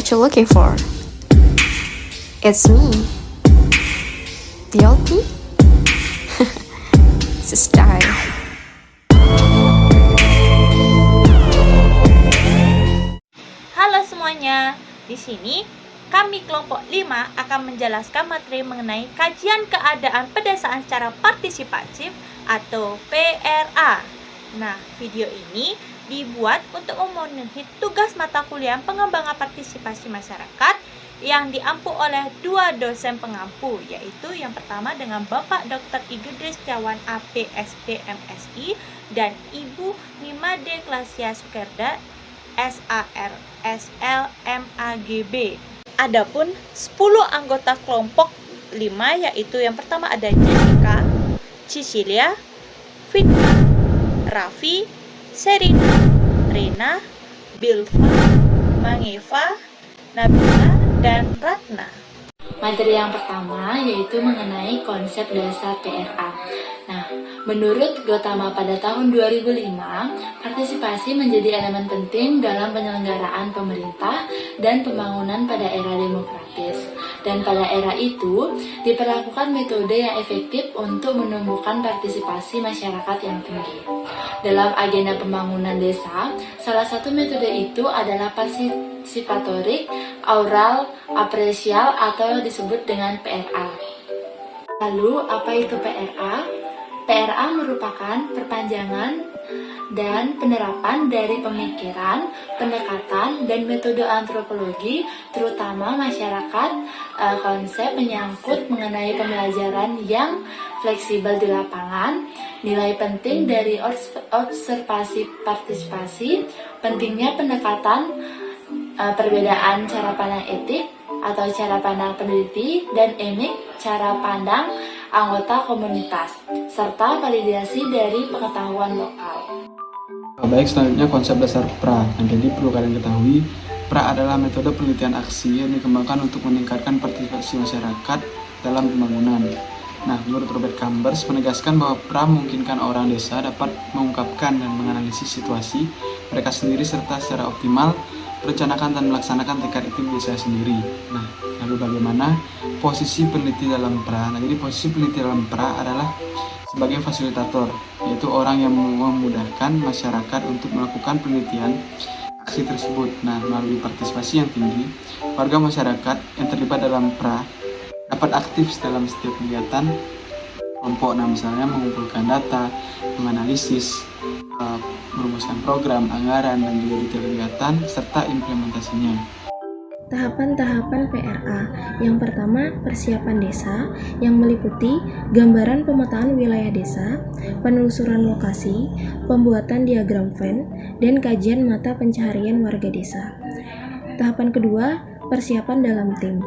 what you're looking for. It's me, the old me. It's a style. Halo semuanya, di sini kami kelompok 5 akan menjelaskan materi mengenai kajian keadaan pedesaan secara partisipatif atau PRA. Nah, video ini dibuat untuk memenuhi tugas mata kuliah pengembangan partisipasi masyarakat yang diampu oleh 2 dosen pengampu, yaitu yang pertama dengan Bapak Dr. Igudris Setiawan APSD MSI dan Ibu Nimade Klasya Sukerda SAR SL MAGB. Adapun 10 anggota kelompok 5, yaitu yang pertama ada Jessica, Cicilia, Fitna, Raffi, Serina, Rena, Bilva, Mangeva, Nabila, dan Ratna. Materi yang pertama yaitu mengenai konsep dasar PRA. Nah, menurut Gautama pada tahun 2005, partisipasi menjadi elemen penting dalam penyelenggaraan pemerintah dan pembangunan pada era demokratis. Dan pada era itu, diperlakukan metode yang efektif untuk menumbuhkan partisipasi masyarakat yang tinggi. Dalam agenda pembangunan desa, salah satu metode itu adalah partisipatorik aural apresial atau disebut dengan PRA. Lalu, apa itu PRA? PRA merupakan perpanjangan dan penerapan dari pemikiran, pendekatan, dan metode antropologi, terutama masyarakat, konsep menyangkut mengenai pembelajaran yang fleksibel di lapangan, nilai penting dari observasi partisipasi, pentingnya pendekatan, perbedaan cara pandang etik atau cara pandang peneliti, dan EMIK, cara pandang anggota komunitas, serta validasi dari pengetahuan lokal. Baik, selanjutnya konsep dasar PRA. Jadi perlu kalian ketahui, PRA adalah metode penelitian aksi yang dikembangkan untuk meningkatkan partisipasi masyarakat dalam pembangunan. Nah, menurut Robert Chambers menegaskan bahwa PRA memungkinkan orang desa dapat mengungkapkan dan menganalisis situasi mereka sendiri serta secara optimal merencanakan dan melaksanakan tingkat itu desa sendiri. Nah, lalu bagaimana posisi peneliti dalam PRA? Nah, jadi posisi peneliti dalam PRA adalah sebagai fasilitator, yaitu orang yang memudahkan masyarakat untuk melakukan penelitian aksi tersebut. Nah, melalui partisipasi yang tinggi, warga masyarakat yang terlibat dalam PRA dapat aktif dalam setiap kegiatan kelompok. Nah, misalnya mengumpulkan data, menganalisis, merumuskan program, anggaran, dan juga detail kegiatan, serta implementasinya. Tahapan-tahapan PRA. Yang pertama, persiapan desa yang meliputi gambaran pemetaan wilayah desa, penelusuran lokasi, pembuatan diagram Venn, dan kajian mata pencaharian warga desa. Tahapan kedua, persiapan dalam tim.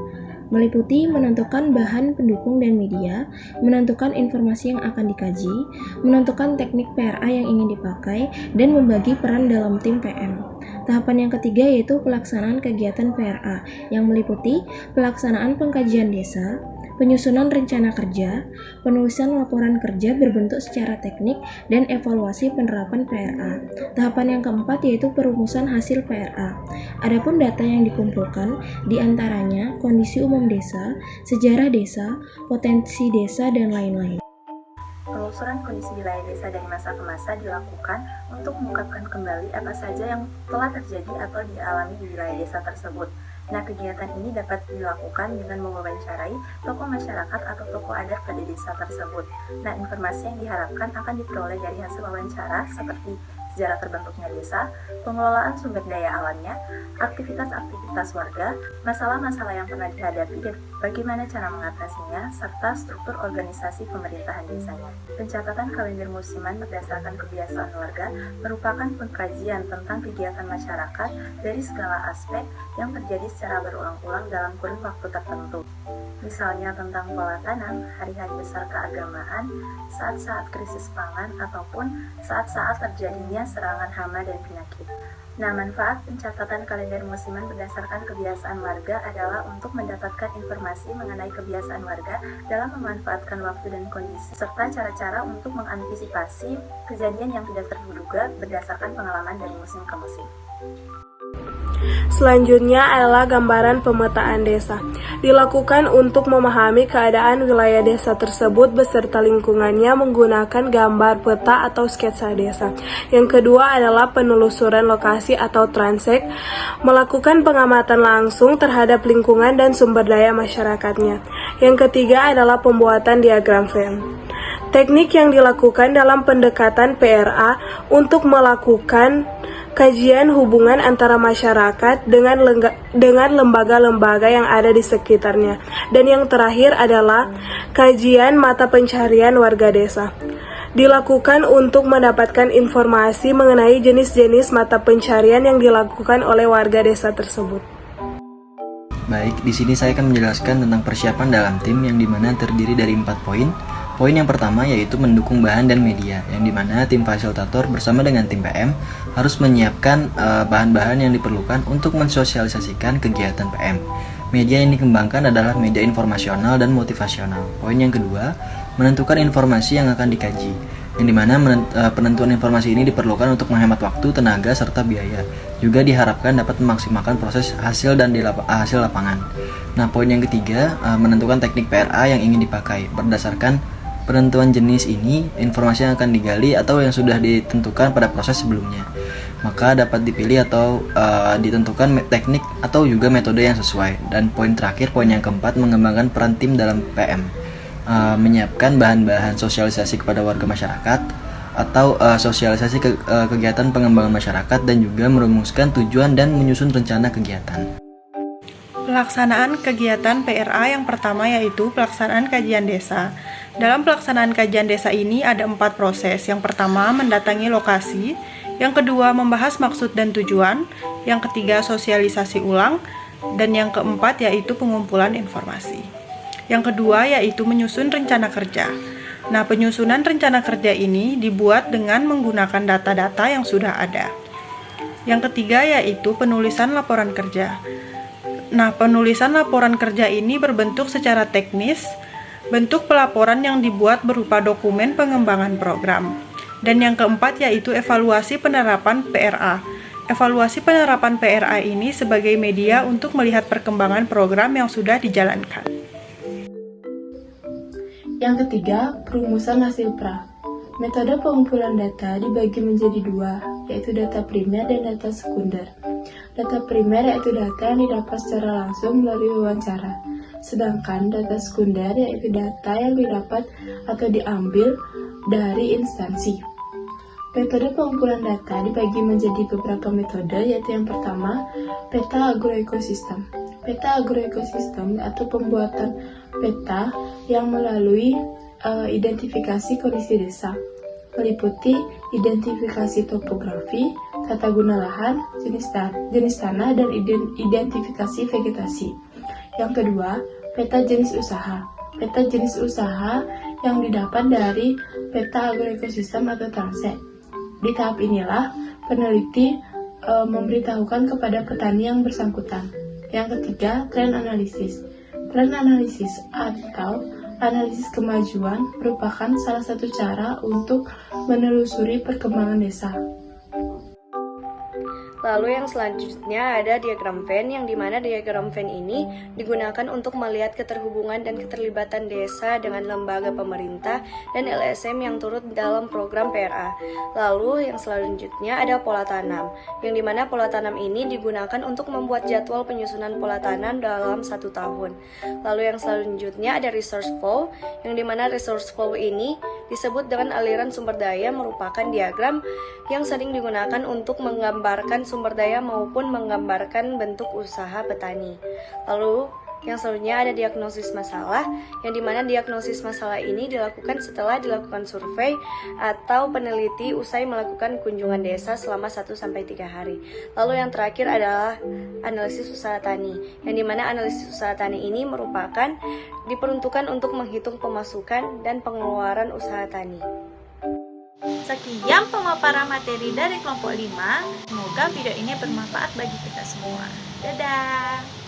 Meliputi menentukan bahan pendukung dan media, menentukan informasi yang akan dikaji, menentukan teknik PRA yang ingin dipakai, dan membagi peran dalam tim PM. Tahapan yang ketiga yaitu pelaksanaan kegiatan PRA yang meliputi pelaksanaan pengkajian desa, penyusunan rencana kerja, penulisan laporan kerja berbentuk secara teknik, dan evaluasi penerapan PRA. Tahapan yang keempat yaitu perumusan hasil PRA. Adapun data yang dikumpulkan diantaranya kondisi umum desa, sejarah desa, potensi desa, dan lain-lain. Penelusuran kondisi wilayah desa dari masa ke masa dilakukan untuk mengungkapkan kembali apa saja yang telah terjadi atau dialami di wilayah desa tersebut. Nah, kegiatan ini dapat dilakukan dengan mewawancarai tokoh masyarakat atau tokoh adat pada desa tersebut. Nah, informasi yang diharapkan akan diperoleh dari hasil wawancara seperti sejarah terbentuknya desa, pengelolaan sumber daya alamnya, aktivitas-aktivitas warga, masalah-masalah yang pernah dihadapi dan bagaimana cara mengatasinya, serta struktur organisasi pemerintahan desanya. Pencatatan kalender musiman berdasarkan kebiasaan warga merupakan pengkajian tentang kegiatan masyarakat dari segala aspek yang terjadi secara berulang-ulang dalam kurun waktu tertentu. Misalnya tentang pola tanam, hari-hari besar keagamaan, saat-saat krisis pangan, ataupun saat-saat terjadinya serangan hama dan penyakit. Nah, manfaat pencatatan kalender musiman berdasarkan kebiasaan warga adalah untuk mendapatkan informasi mengenai kebiasaan warga dalam memanfaatkan waktu dan kondisi, serta cara-cara untuk mengantisipasi kejadian yang tidak terduga berdasarkan pengalaman dari musim ke musim. Selanjutnya adalah gambaran pemetaan desa. Dilakukan untuk memahami keadaan wilayah desa tersebut beserta lingkungannya menggunakan gambar peta atau sketsa desa. Yang kedua adalah penelusuran lokasi atau transek, melakukan pengamatan langsung terhadap lingkungan dan sumber daya masyarakatnya. Yang ketiga adalah pembuatan diagram Venn. Teknik yang dilakukan dalam pendekatan PRA untuk melakukan kajian hubungan antara masyarakat dengan lembaga-lembaga yang ada di sekitarnya. Dan yang terakhir adalah kajian mata pencarian warga desa. Dilakukan untuk mendapatkan informasi mengenai jenis-jenis mata pencarian yang dilakukan oleh warga desa tersebut. Baik, di sini saya akan menjelaskan tentang persiapan dalam tim yang dimana terdiri dari 4 poin. Poin yang pertama yaitu mendukung bahan dan media, yang dimana tim fasilitator bersama dengan tim PM harus menyiapkan bahan-bahan yang diperlukan untuk mensosialisasikan kegiatan PM. Media yang dikembangkan adalah media informasional dan motivasional. Poin yang kedua, menentukan informasi yang akan dikaji, yang dimana penentuan informasi ini diperlukan untuk menghemat waktu, tenaga, serta biaya. Juga diharapkan dapat memaksimalkan proses hasil dan hasil lapangan. Nah, poin yang ketiga, menentukan teknik PRA yang ingin dipakai. Berdasarkan penentuan jenis ini, informasi yang akan digali atau yang sudah ditentukan pada proses sebelumnya, maka dapat dipilih atau ditentukan teknik atau juga metode yang sesuai. Dan poin terakhir, poin yang keempat, mengembangkan peran tim dalam PM, menyiapkan bahan-bahan sosialisasi kepada warga masyarakat atau sosialisasi kegiatan pengembangan masyarakat, dan juga merumuskan tujuan dan menyusun rencana kegiatan. Pelaksanaan kegiatan PRA yang pertama yaitu pelaksanaan kajian desa. Dalam pelaksanaan kajian desa ini ada 4 proses. Yang pertama, mendatangi lokasi. Yang kedua, membahas maksud dan tujuan. Yang ketiga, sosialisasi ulang. Dan yang keempat, yaitu pengumpulan informasi. Yang kedua, yaitu menyusun rencana kerja. Nah, penyusunan rencana kerja ini dibuat dengan menggunakan data-data yang sudah ada. Yang ketiga, yaitu penulisan laporan kerja. Nah, penulisan laporan kerja ini berbentuk secara teknis. Bentuk pelaporan yang dibuat berupa dokumen pengembangan program. Dan yang keempat yaitu evaluasi penerapan PRA. Evaluasi penerapan PRA ini sebagai media untuk melihat perkembangan program yang sudah dijalankan. Yang ketiga, perumusan hasil pra. Metode pengumpulan data dibagi menjadi 2, yaitu data primer dan data sekunder. Data primer yaitu data yang didapat secara langsung melalui wawancara. Sedangkan data sekunder yaitu data yang didapat atau diambil dari instansi. Metode pengumpulan data dibagi menjadi beberapa metode, yaitu yang pertama, peta agroekosistem. Peta agroekosistem atau pembuatan peta yang melalui identifikasi kondisi desa, meliputi identifikasi topografi, tata guna lahan, jenis tanah, dan identifikasi vegetasi. Yang kedua, peta jenis usaha. Peta jenis usaha yang didapat dari peta agroekosistem atau transek. Di tahap inilah peneliti memberitahukan kepada petani yang bersangkutan. Yang ketiga, tren analisis. Tren analisis atau analisis kemajuan merupakan salah satu cara untuk menelusuri perkembangan desa. Lalu yang selanjutnya ada diagram Venn, yang dimana diagram Venn ini digunakan untuk melihat keterhubungan dan keterlibatan desa dengan lembaga pemerintah dan LSM yang turut dalam program PRA. Lalu yang selanjutnya ada pola tanam, yang dimana pola tanam ini digunakan untuk membuat jadwal penyusunan pola tanam dalam 1 tahun. Lalu yang selanjutnya ada resource flow, yang dimana resource flow ini disebut dengan aliran sumber daya, merupakan diagram yang sering digunakan untuk menggambarkan sumber daya maupun menggambarkan bentuk usaha petani. Lalu yang selanjutnya ada diagnosis masalah, yang dimana diagnosis masalah ini dilakukan setelah dilakukan survei atau peneliti usai melakukan kunjungan desa selama 1-3 hari. Lalu yang terakhir adalah analisis usaha tani, yang dimana analisis usaha tani ini merupakan diperuntukkan untuk menghitung pemasukan dan pengeluaran usaha tani. Sekian pemaparan materi dari kelompok 5. Semoga video ini bermanfaat bagi kita semua. Dadah!